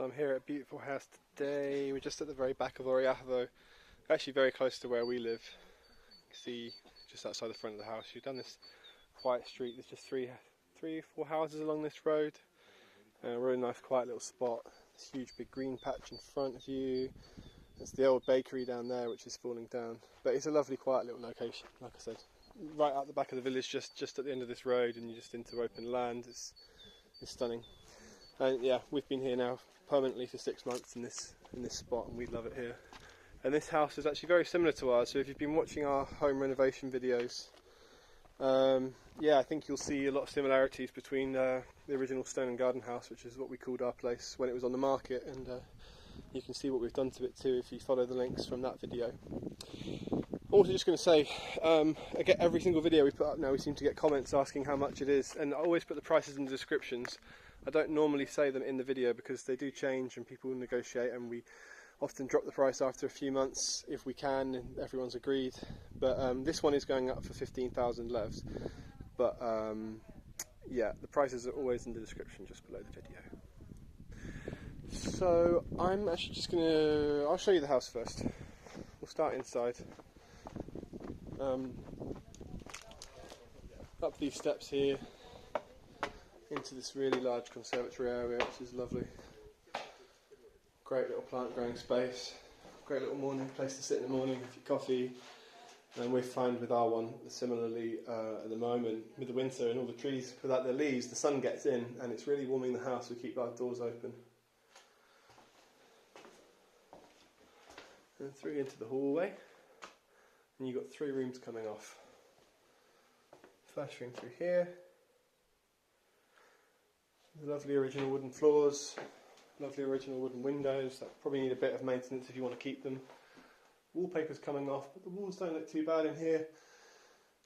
So I'm here at a beautiful house today. We're just at the very back of Khubavo, actually very close to where we live. You can see just outside the front of the house. You've done this quiet street. There's just three, 4 houses along this road. Really nice quiet little spot. This huge big green patch in front of you. There's the old bakery down there which is falling down. But it's a lovely quiet little location, like I said. Right out the back of the village, just at the end of this road, and you're just into open land. It's stunning. And yeah, we've been here now permanently for 6 months in this spot, and we love it here. And this house is actually very similar to ours, so if you've been watching our home renovation videos, yeah, I think you'll see a lot of similarities between the original stone and garden house, which is what we called our place when it was on the market, and you can see what we've done to it too if you follow the links from that video. Also just going to say, I get every single video we put up now, we seem to get comments asking how much it is, and I always put the prices in the descriptions. I don't normally say them in the video because they do change and people negotiate, and we often drop the price after a few months if we can and everyone's agreed. But this one is going up for 15,000 levs. But yeah, the prices are always in the description just below the video. So I'm actually just I'll show you the house first. We'll start inside. Up these steps here into this really large conservatory area, which is lovely. Great little plant growing space. Great little morning place to sit in the morning, have your coffee. And we find with our one, similarly at the moment, with the winter and all the trees without their leaves, the sun gets in and it's really warming the house. We keep our doors open. And through into the hallway. And you've got 3 rooms coming off. First room through here. The lovely original wooden floors, lovely original wooden windows that probably need a bit of maintenance if you want to keep them. Wallpaper's coming off, but the walls don't look too bad in here.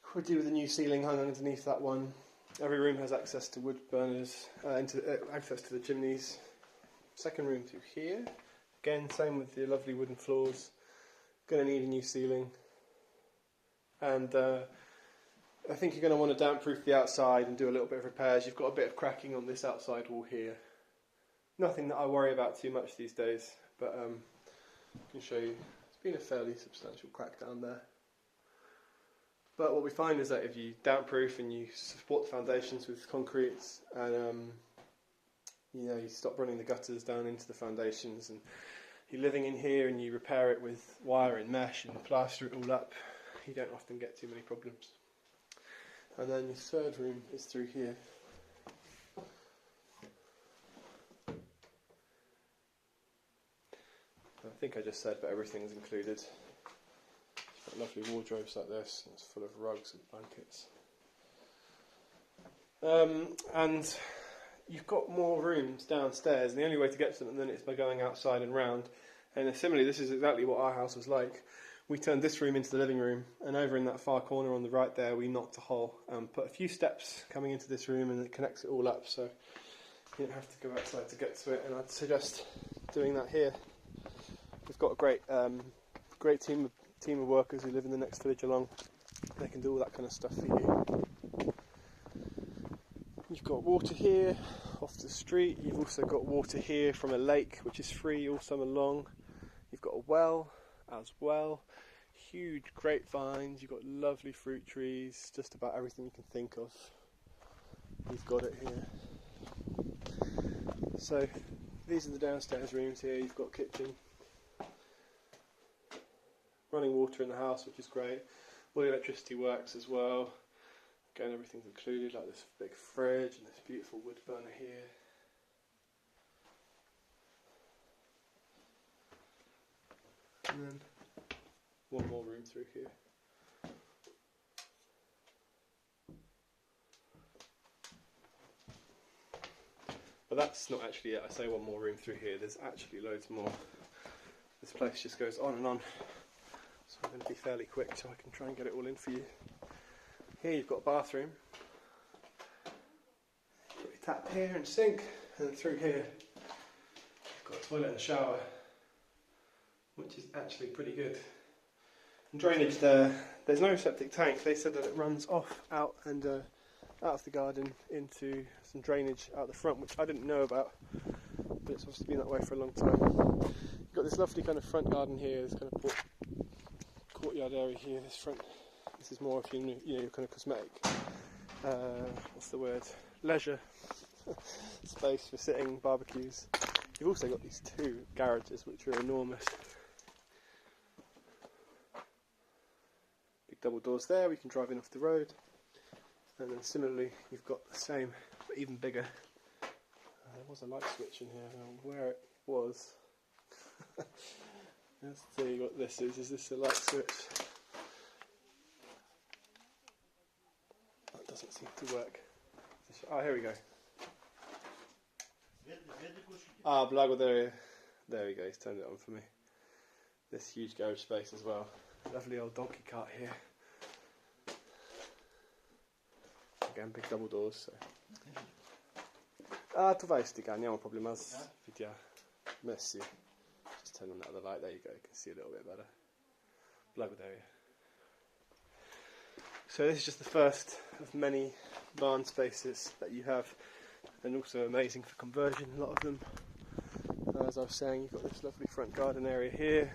Could do with a new ceiling hung underneath that one. Every room has access to wood burners, access to the chimneys. Second room through here. Again, same with the lovely wooden floors. Going to need a new ceiling. And I think you're going to want to damp-proof the outside and do a little bit of repairs. You've got a bit of cracking on this outside wall here. Nothing that I worry about too much these days, but I can show you. It's been a fairly substantial crack down there. But what we find is that if you damp-proof and you support the foundations with concrete, and you stop running the gutters down into the foundations, and you're living in here and you repair it with wire and mesh and plaster it all up, you don't often get too many problems. And then your third room is through here. I think I just said, but everything's included. You've got lovely wardrobes like this, and it's full of rugs and blankets. And you've got more rooms downstairs, and the only way to get to them then is by going outside and round. And similarly, this is exactly what our house was like. We turned this room into the living room, and over in that far corner on the right there, we knocked a hole and put a few steps coming into this room, and it connects it all up, so you don't have to go outside to get to it. And I'd suggest doing that here. We've got a great team of workers who live in the next village along. They can do all that kind of stuff for you. You've got water here off the street. You've also got water here from a lake, which is free all summer long. You've got a well as well. Huge grapevines, you've got lovely fruit trees, just about everything you can think of. You've got it here. So these are the downstairs rooms here. You've got kitchen, running water in the house, which is great. All the electricity works as well. Again, everything's included, like this big fridge and this beautiful wood burner here. And then one more room through here. But that's not actually it. I say one more room through here. There's actually loads more. This place just goes on and on. So I'm going to be fairly quick so I can try and get it all in for you. Here you've got a bathroom. You've got your tap here and sink. And then through here you've got a toilet and a shower, which is actually pretty good. And drainage there's no septic tank. They said that it runs off, out and out of the garden into some drainage out the front, which I didn't know about. but it's obviously been that way for a long time. You've got this lovely kind of front garden here, this kind of courtyard area here. This is more of your kind of cosmetic, what's the word, leisure space for sitting, barbecues. You've also got these two garages which are enormous. Big double doors there, we can drive in off the road. And then similarly you've got the same, but even bigger. There was a light switch in here, I don't know where it was. Let's see what this is. Is this a light switch? That doesn't seem to work. Oh, here we go. Ah, blago, there we go, he's turned it on for me. This huge garage space as well. Lovely old donkey cart here. Again, big double doors. So. Tu vai sti cani, andiamo proprio mas. Messi. Just turn on that other light, there you go, you can see a little bit better. Blago there. So this is just the first of many barn spaces that you have, and also amazing for conversion, a lot of them. As I was saying, you've got this lovely front garden area here.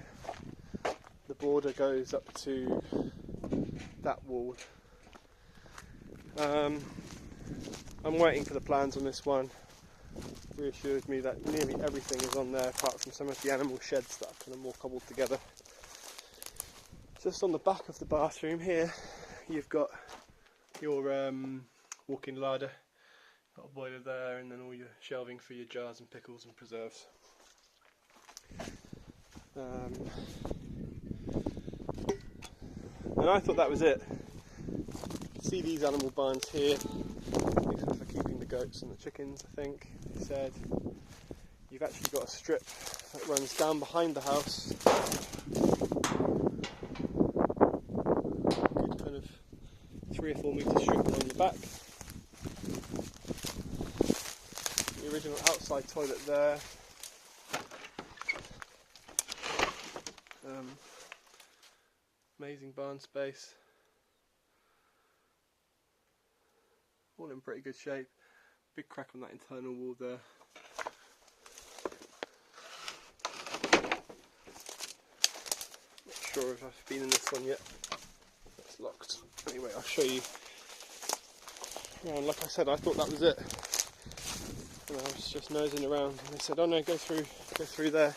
The border goes up to that wall. I'm waiting for the plans on this one. Reassured me that nearly everything is on there apart from some of the animal sheds that are kind of more cobbled together. Just on the back of the bathroom here you've got your walk-in larder, got a boiler there, and then all your shelving for your jars and pickles and preserves. And I thought that was it. See these animal barns here, these are for keeping the goats and the chickens, I think they said. You've actually got a strip that runs down behind the house. Good kind of 3 or 4 metre strip along the back. The original outside toilet there. Amazing barn space. All in pretty good shape. Big crack on that internal wall there. Not sure if I've been in this one yet. It's locked. Anyway, I'll show you. And like I said, I thought that was it. And I was just nosing around, and they said, "Oh no, go through there."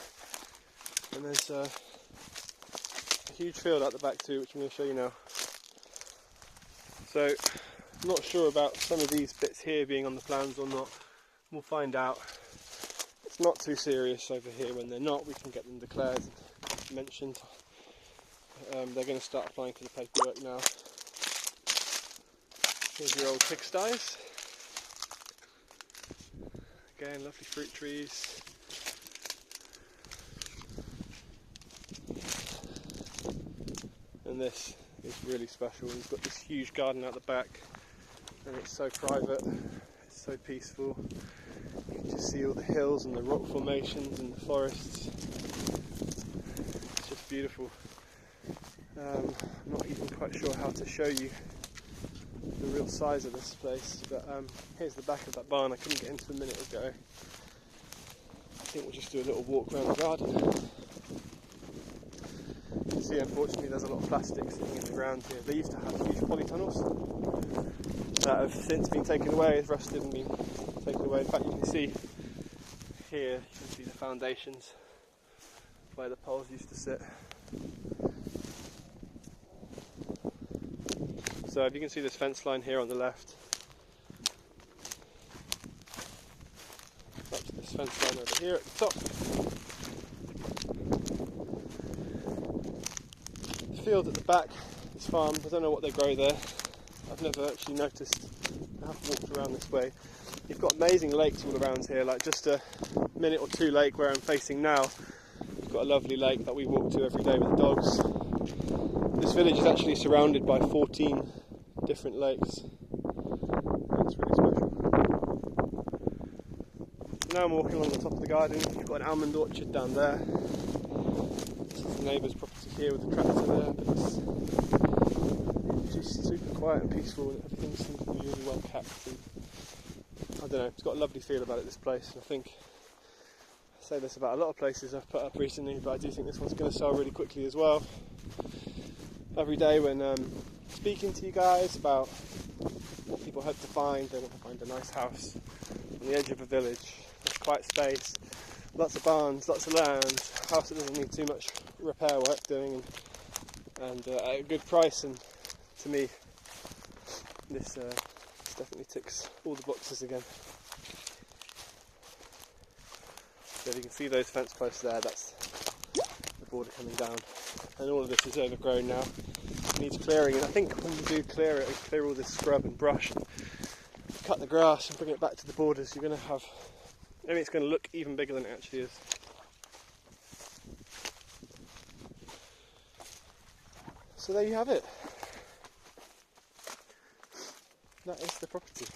And there's a huge field out the back too, which I'm going to show you now. So, I'm not sure about some of these bits here being on the plans or not. We'll find out. It's not too serious over here. When they're not, we can get them declared and mentioned. They're going to start applying for the paperwork now. Here's your old pigsties. Again, lovely fruit trees. And this is really special. You've got this huge garden out the back, and it's so private, it's so peaceful. You can just see all the hills and the rock formations and the forests. It's just beautiful. I'm not even quite sure how to show you the real size of this place, but here's the back of that barn. I couldn't get into a minute ago. I think we'll just do a little walk around the garden. You can see, unfortunately, there's a lot of plastic sitting in the ground here. They used to have huge polytunnels that have since been taken away, rusted and been taken away. In fact, you can see here, you can see the foundations where the poles used to sit. So if you can see this fence line here on the left, up to this fence line over here at the top. The field at the back is farmed. I don't know what they grow there. I've never actually noticed. I have walked around this way. You've got amazing lakes all around here, like just a minute or two lake where I'm facing now. You've got a lovely lake that we walk to every day with the dogs. This village is actually surrounded by 14 different lakes. It's really special. Now I'm walking along the top of the garden. You've got an almond orchard down there. This is the neighbour's property here with the tractor there, but it's just super quiet and peaceful, and everything seems to be really well kept. And I don't know, it's got a lovely feel about it, this place. And I think say this about a lot of places I've put up recently, but I do think this one's going to sell really quickly as well. Every day when speaking to you guys about what people hope to find, they want to find a nice house on the edge of a village, with quiet space, lots of barns, lots of land, a house that doesn't need too much repair work doing, and at a good price. And to me, this definitely ticks all the boxes again. So if you can see those fence posts there, that's the border coming down, and all of this is overgrown now. It needs clearing, and I think when you do clear it and clear all this scrub and brush and cut the grass and bring it back to the borders, you're going to have, maybe it's going to look even bigger than it actually is. So there you have it. That is the property.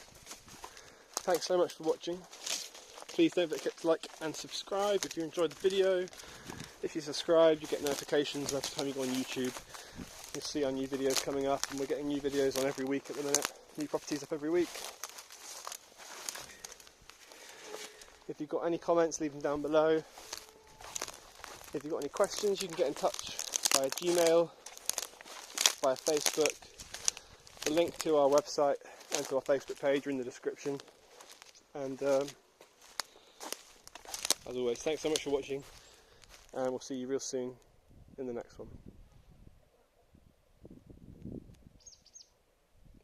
Thanks so much for watching. Please don't forget to like and subscribe if you enjoyed the video. If you subscribe, you get notifications every time you go on YouTube. You'll see our new videos coming up, and we're getting new videos on every week at the minute. New properties up every week. If you've got any comments, leave them down below. If you've got any questions, you can get in touch via Gmail, via Facebook. The link to our website and to our Facebook page are in the description. And as always, thanks so much for watching, and we'll see you real soon in the next one.